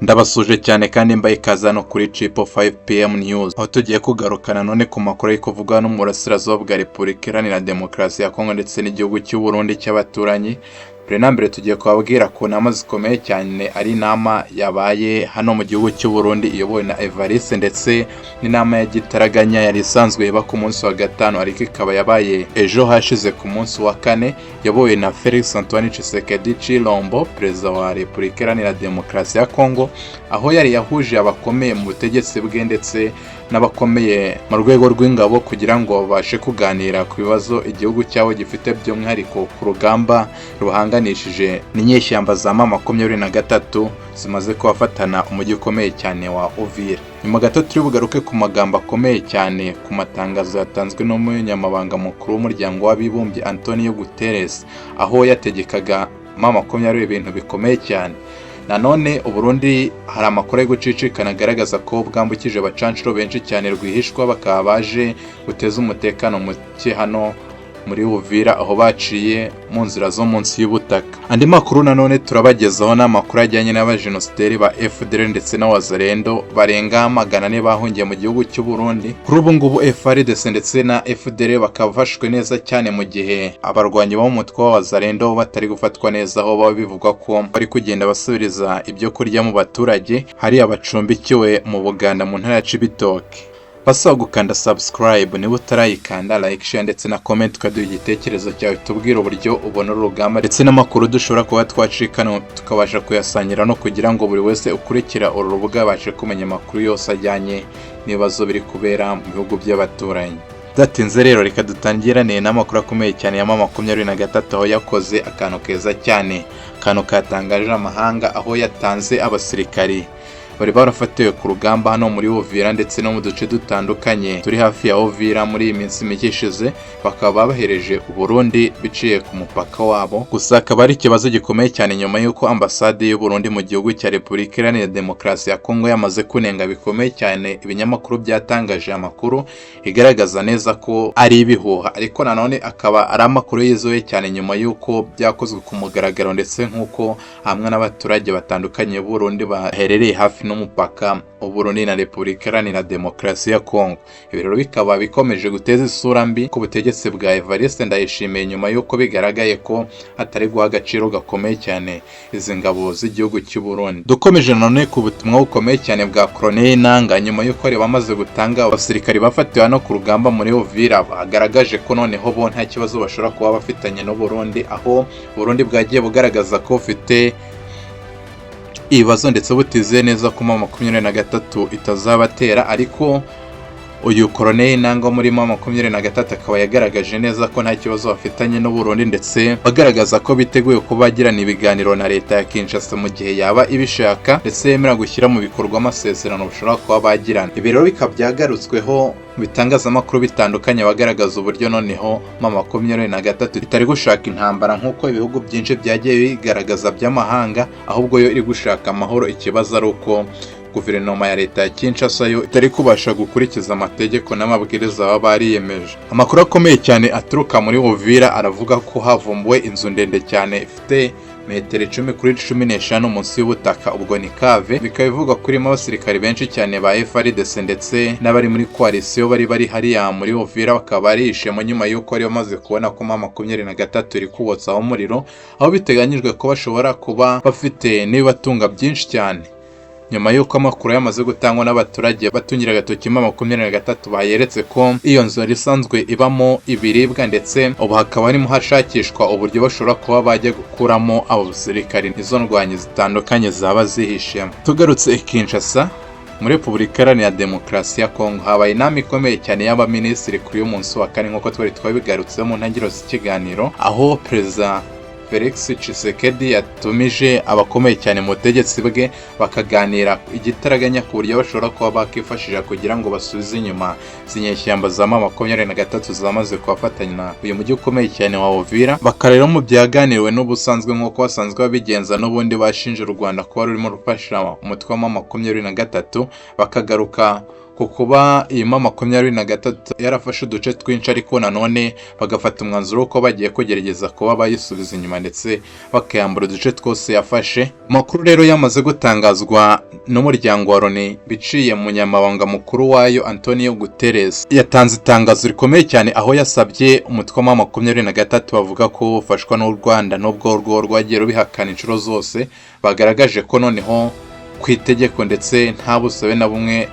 Ndabasuje cyane kandi mbaye ikaze no kuri Triple 5pm News, aho tugiye kugarukana none ku makuru ari kuvugwa no mu burasirazuba bwa Repubulika Iharanira Demokarasi ya Kongo ndetse n'igihugu cy'u Burundi cy'abaturanyi. Mbere tugiye kubabwira ko nama zikomeye cyane ari inama yabaye hano mu gihugu cy'u Burundi iyobowe na Evariste, ndetse n'inama ya gitaraganya yari isanzwe iba ku munsi wa gatanu ariko ikaba yabaye ejo hashize ku munsi wa kane, yabowe na Felix Antoine Tshisekedi Chilombo, perezida wa Repubulika Iharanira Demokarasi ya Kongo, aho yari yahuje abakomeye mu butegetsi bwe ndetse n'abakomeye mu rwego rw'ingabo kugira ngo babashe kuganira ku bibazo igihugu cyabo gifite, by'umwihariko ku rugamba ruhanganishije n'inyeshyamba za M23 zimaze kubafatana umujyi ukomeye cyane wa Uvira. Nyuma gato turi bugaruke ku magambo akomeye cyane ku matangazo yatanzwe n'umunyamabanga mukuru w'umuryango w'abibumbye Antonio Guterres, aho yategekaga M23 ibintu bikomeye cyane. Nanone Uburundi hari amakuru yo gucicikana agaragaza ko bwambukije abacancuro benshi cyane rwihishwa, bakaba baje guteza umutekano muke hano muri Uvira, aho baciye mu nzira zo munsi y'ubutaka. Andi makuru nanone turabagezaho n'amakuru ajyanye n'abajenosideri ba FDL ndetse n'abazalendo barenga 400 bahungiye mu gihugu cy'u Burundi. Kuri ubu ngubu FARDC ndetse na FDL bakaba bafashwe neza cyane, mu gihe abarwanyi bo mu mutwe w'abazalendo batari gufatwa neza, aho baba bivugwa ko bari kugenda basubiriza ibyo kurya mu baturage hari abacumbikiwe mu Buganda mu ntara ya Cibitoke. Basaba gukanda subscribe niba utarayikanda, like, share ndetse na comment, ukaduha igitekerezo cyawe tubwira uburyo ubona urugamba ndetse n'amakuru dushobora kuba twacikana tukabasha kuyasangira, no kugira ngo buri wese ukurikira uru rubuga abashe kumenya amakuru yose ajyanye n'ibibazo biri kubera mu bihugu by'abaturanyi. Datinze rero reka dutangirane n'amakuru akomeye cyane ya M23, aho yakoze akantu keza cyane, akantu katangaje amahanga, aho yatanze abasirikari bari barafatiwe ku rugamba hano muri Uvira ndetse no mu duce dutandukanye turi hafi ya Uvira muri iyi minsi mike ishize, bakaba babahereje Burundi biciye ku mupaka wabo. Gusa akaba ari ikibazo gikomeye cyane nyuma y'uko ambasade y'u Burundi mu gihugu cya Repubulika Iharanira Demokarasi ya Kongo yamaze kunenga bikomeye cyane ibinyamakuru byatangaje amakuru igaragaza neza ko ari ibihuha, ariko nanone akaba ari amakuru yizewe cyane nyuma y'uko byakozwe ku mugaragaro, ndetse nk'uko hamwe n'abaturage batandukanye b'u Burundi baherereye hafi n'umupaka Uburundi na Repubulika Iharanira Demokarasi ya Kongo. Ibi rero bikaba bikomeje guteza isura mbi ku butegetsi bwa Evariste Ndayishimiye, nyuma y'uko bigaragaye ko atari guha agaciro gakomeye cyane izi ngabo z'igihugu cy'u Burundi. Dukomeje nanone ku butumwa bukomeye cyane bwa Colonel Nanga, nyuma y'uko ari bamaze gutanga abasirikari bafatiwe hano ku rugamba muri Uvira, bagaragaje ko noneho bo nta kibazo bashobora kuba bafitanye n'u Burundi, aho Burundi bwagiye bugaragaza ko bufite ibibazo ndetse butize neza ko M23 itazabatera, ariko uyu Colonel Nanga muri M23 akaba yagaragaje neza ko nta kibazo bafitanye n'u Burundi, ndetse bagaragaza ko biteguye ko bagirana ibiganiro na leta ya Kinshasa mu gihe yaba ibishaka, ndetse yemera gushyira mu bikorwa amasezerano bashobora kuba bagirana. Ibi rero bikaba byagarutsweho mu bitangazamakuru bitandukanye, bagaragaza uburyo noneho M23 itari gushaka intambara nk'uko ibihugu byinshi byagiye bigaragaza by'amahanga, ahubwo yo iri gushaka amahoro. Ikibazo ari uko guverinoma ya leta ya Kinshasa yo itari kubasha gukurikiza amategeko n'amabwiriza baba bariyemeje. Amakuru akomeye cyane aturuka muri Uvira aravuga ko havumbuwe inzu ndende cyane ifite metero 10 kuri 15 munsi y'ubutaka, ubwo ni cave. Bikaba bivugwa kurimo abasirikari benshi cyane ba FARDC ndetse n'abari muri coalition bari hariya muri Uvira, bakaba barishemo nyuma y'uko ari bamaze kubona ko M23 iri kubotsaho umuriro, aho biteganyijwe ko bashobora kuba bafite n'ibibatunga byinshi cyane. Nyuma y'uko amakuru yamaze gutangwa n'abaturage batungira agatoki M23 bayeretse ko iyo nzu isanzwe ibamo ibiribwa, ndetse ubu hakaba harimo hashakishwa uburyo bashobora kuba bajya gukuramo abo basirikari izo ndwanyi zitandukanye zaba zihishemo. Tugarutse i Kinshasa muri Repubulika Iharanira Demokarasi ya Kongo, habaye inama ikomeye cyane y'abaminisitiri kuri uyu munsi wa kane, nk'uko twari twabigarutseho mu ntangiriro z'ikiganiro, aho perezida Felix Tshisekedi yatumije abakomeye cyane mu butegetsi bwe bakaganira igitaraganya ku buryo bashobora kuba bakifashisha kugira ngo basubize inyuma zinyeshyamba za M23 zamaze kubafatanya uyu mujyi ukomeye cyane wa Uvira. Bakarero mu byaganiriwe n'ubusanzwe nk'uko basanzwe babigenza n'ubundi bashinje u Rwanda kuba rurimo rufasha umutwe wa M23, bakagaruka kuba iyi M23 yarafashe uduce twinshi ariko nanone bagafata umwanzuro ko bagiye kugerageza kuba bayisubiza inyuma ndetse bakayambura uduce twose yafashe. Amakuru rero yamaze gutangazwa n'umuryango wa Loni biciye mu nyamabanga mukuru wayo Antonio Guterres, yatanze itangazo rikomeye cyane aho yasabye umutwe wa M23 bavuga ko ufashwa n'u Rwanda n'ubwo rwo rwagiye rubihakana inshuro zose, bagaragaje ko noneho ku itegeko ndetse nta busabe na bumwe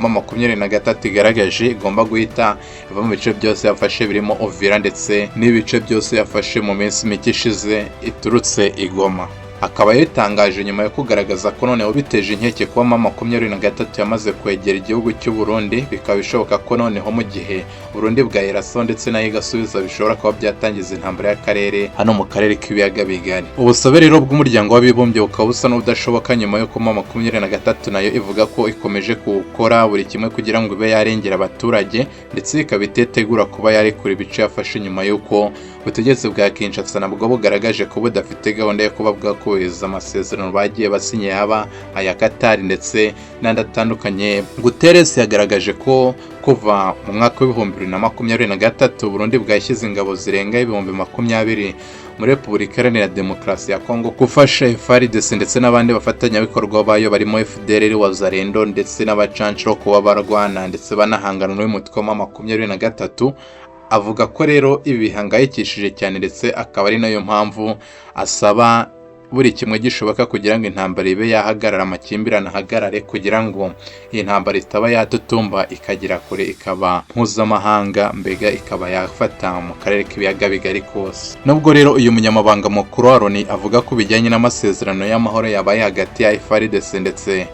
M23 igaragaje igomba guhita iva mu bice byose yafashe birimo Uvira ndetse n'ibice byose yafashe mu minsi mike ishize iturutse i Goma. Akaba yatangaje nyuma yo kugaragaza ko noneho biteje inkeke kuba M23 yamaze kwegera igihugu cy'u Burundi, bikaba bishoboka ko noneho mu gihe Burundi bwayiraso ndetse nayo igasubiza bishobora kuba byatangiza intambara y'akarere hano mu karere k'ibiyaga bigari. Ubusabe rero bw'umuryango w'abibumbye bukaba busa n'ubudashoboka nyuma yo kuba M23 nayo ivuga ko ikomeje gukora buri kimwe kugira ngo ibe yarengera abaturage ndetse ikaba itetegura kuba yarekura ibice yafashe nyuma y'uko ubutegetsi bwa Kinshasa nabwo bugaragaje ko budafite gahunda yo kuba bwakubahiriza amasezerano bagiye basinye haba aya Qatar ndetse n'andi atandukanye. Guterres yagaragaje ko kuva mu mwaka w'2023 Burundi bwashyize ingabo zirenga 20,000 muri Repubulika Iharanira Demokarasi ya Kongo gufasha FARDC ndetse n'abandi bafatanyabikorwa bayo barimo FDLR wazarendo ndetse n'abacancuro kuba barwana ndetse banahangana n'umutwe wa M23. Avuga ko rero ibi bihangayikishije cyane ndetse akaba ari nayo mpamvu asaba buri kimwe gishoboka kugira ngo intambara ibe yahagarara, amakimbirane ahagarare kugira ngo iyi ntambara itaba yatutumba ikagira kure ikaba mpuzamahanga, mbega ikaba yafata mu karere k'ibiyaga bigari kose. Nubwo rero uyu munyamabanga mukuru wa Loni avuga ko bijyanye n'amasezerano y'amahoro yabaye hagati ya FARDC ndetse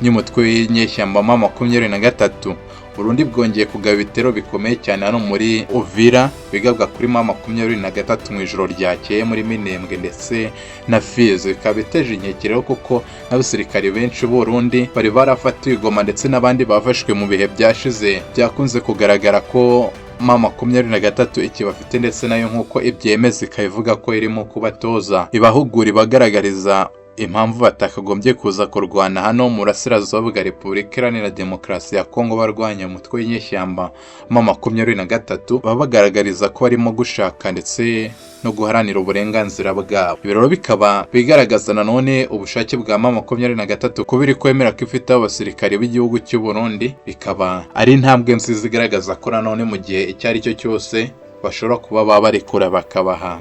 n'umutwe w'inyeshyamba M23, Burundi bwongeye kugaba ibitero bikomeye cyane hano muri Uvira bigabwa kuri M23 mu ijoro ryakeye muri Minembwe ndetse na Fizi. Bikaba biteje inkeke rero kuko n'abasirikari benshi b'u Burundi bari barafatiwe i Goma ndetse n'abandi bafashwe mu bihe byashize. Byakunze kugaragara ko M23 ikibafite ndetse nayo nk'uko ibyemeza ikabivuga ko irimo kubatoza ibahugura ibagaragariza impamvu batakagombye kuza kurwana hano mu burasirazuba bwa Repubulika Iharanira Demokarasi ya Kongo barwanya umutwe w'inyeshyamba M23, baba bagaragariza ko barimo gushaka ndetse no guharanira uburenganzira bwabo. Ibi rero bikaba bigaragaza nanone ubushake bwa M23 ko biri kwemera ko ifite abasirikari b'igihugu cy'u Burundi, bikaba ari intambwe nziza igaragaza ko nanone mu gihe icyo ari cyo cyose bashobora kuba babarekura bakabaha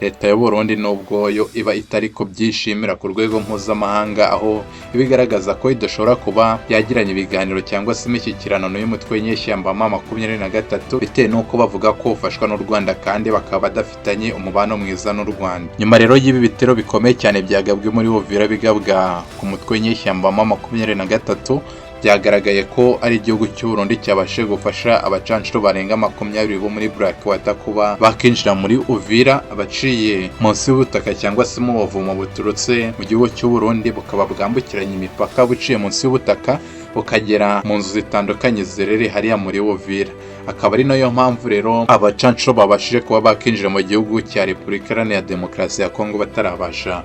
leta y'u Burundi, nubwo yo iba itari ko byishimira ku rwego mpuzamahanga, aho ibigaragaza ko idashobora kuba yagiranye ibiganiro cyangwa se imishyikirano n'umutwe w'inyeshyamba M23 bitewe n'uko bavuga ko ufashwa n'u Rwanda kandi bakaba badafitanye umubano mwiza n'u Rwanda. Nyuma rero y'ibi bitero bikomeye cyane byagabwe muri Uvira bigabwa ku mutwe w'inyeshyamba M23, byagaragaye ko ari igihugu cy'u Burundi cyabashe gufasha abacancuro barenga 20 bo muri Blackwater kuba bakinjira muri Uvira abaciye munsi y'ubutaka cyangwa se mu buvumo buturutse mu gihugu cy'u Burundi, bukaba bwambukiranya imipaka buciye munsi y'ubutaka bukagera mu nzu zitandukanye zirere hariya muri Uvira. Akaba ari nayo mpamvu rero abacancuro babashije kuba bakinjira mu gihugu cya Repubulika Iharanira Demokarasi ya Kongo batarabasha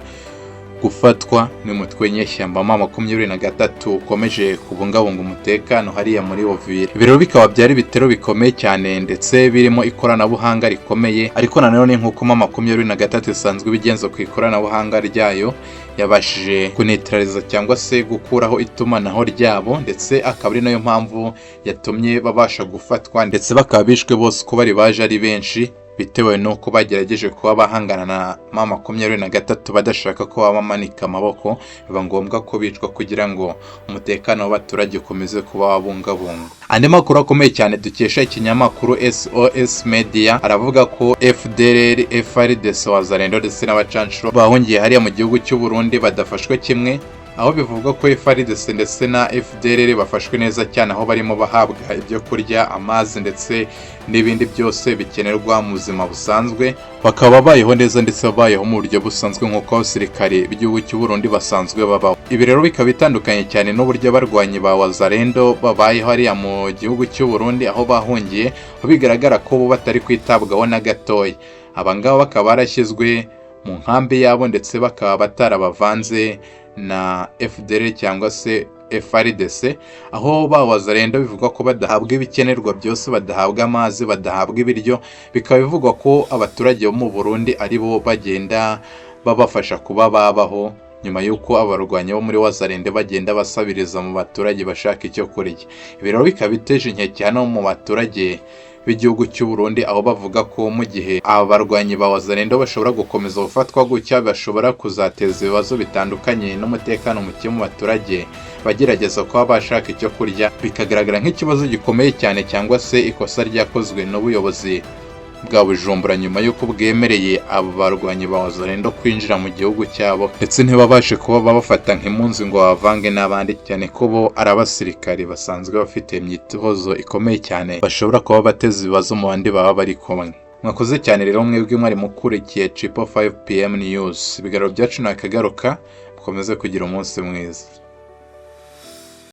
gufatwa n'umutwe w'inyeshyamba M23 ukomeje kubungabunga umutekano hariya muri Uvira. Ibiro bikaba byari bitero bikomeye cyane ndetse birimo ikoranabuhanga rikomeye, ariko nanone nk'uko M23 isanzwe bigenza ku ikoranabuhanga ryayo yabashije kuneutraliza cyangwa se gukuraho itumanaho ryabo, ndetse akaba ari nayo mpamvu yatumye babasha gufatwa ndetse bakaba bishwe bose uko bari baje ari benshi, bitewe nuko bagerageje kuba bahangana na M23 badashaka ko bamanika amaboko, biba ngombwa ko bicwa kugira ngo umutekano w'abaturage ukomeze kuba wabungabunga. Andi makuru akomeye cyane dukesha ikinyamakuru SOS Media aravuga ko FDLR, FARDC wazarendo ndetse n'abacancuro bahungiye hariya mu gihugu cy'u Burundi badafashwe kimwe, aho bivuga ko FARDC ndetse na FDLR bafashwe neza cyane, aho barimo bahabwa ibyo kurya, amazi ndetse n'ibindi byose bikenerwa mu buzima busanzwe, bakaba bayeho neza ndetse babayeho mu buryo busanzwe nk'uko abasirikare b'igihugu cy'u Burundi basanzwe babaho. Ibi rero bikaba bitandukanye cyane n'uburyo abarwanyi ba wazarendo babayeho hariya mu gihugu cy'u Burundi aho bahungiye, aho bigaragara ko bo batari kwitabwaho na gatoya. Abangaba bakaba barashyizwe mu nkambi yabo ndetse bakaba batarabavanze na FDLR cyangwa se FARDC, aho bawazarenda bivugwa ko badahabwa ibikenerwa byose, badahabwa amazi, badahabwa ibiryo, bikaba bivugwa ko abaturage bo mu Burundi ari bo bagenda babafasha kuba babaho nyuma y'uko abarwanyi bo muri wazarende bagenda basabiriza mu baturage bashaka icyo kurya. Ibi rero bikaba biteje inkeke hano mu baturage b'igihugu cy'u Burundi, aho bavuga ko mu gihe abarwanyi ba wazarendo bashobora gukomeza gufatwa gutya, bashobora kuzateza ibibazo bitandukanye n'umutekano muke mu baturage bagerageza kuba bashaka icyo kurya, bikagaragara nk'ikibazo gikomeye cyane cyangwa se ikosa ryakozwe n'ubuyobozi bwa Bujumbura nyuma y'uko bwemereye abo barwanyi ba wazarendo kwinjira mu gihugu cyabo, ndetse ntibabashe kuba babafata nk'impunzi ngo bavange n'abandi, cyane ko bo ari abasirikari basanzwe bafite imyitozo ikomeye cyane, bashobora kuba bateza ibibazo mu bandi baba bari kumwe. Mwakoze cyane rero mwebwe mwari mukurikiye Triple 5 PM News. Ibiganiro byacu nakagaruka, mukomeze kugira umunsi mwiza.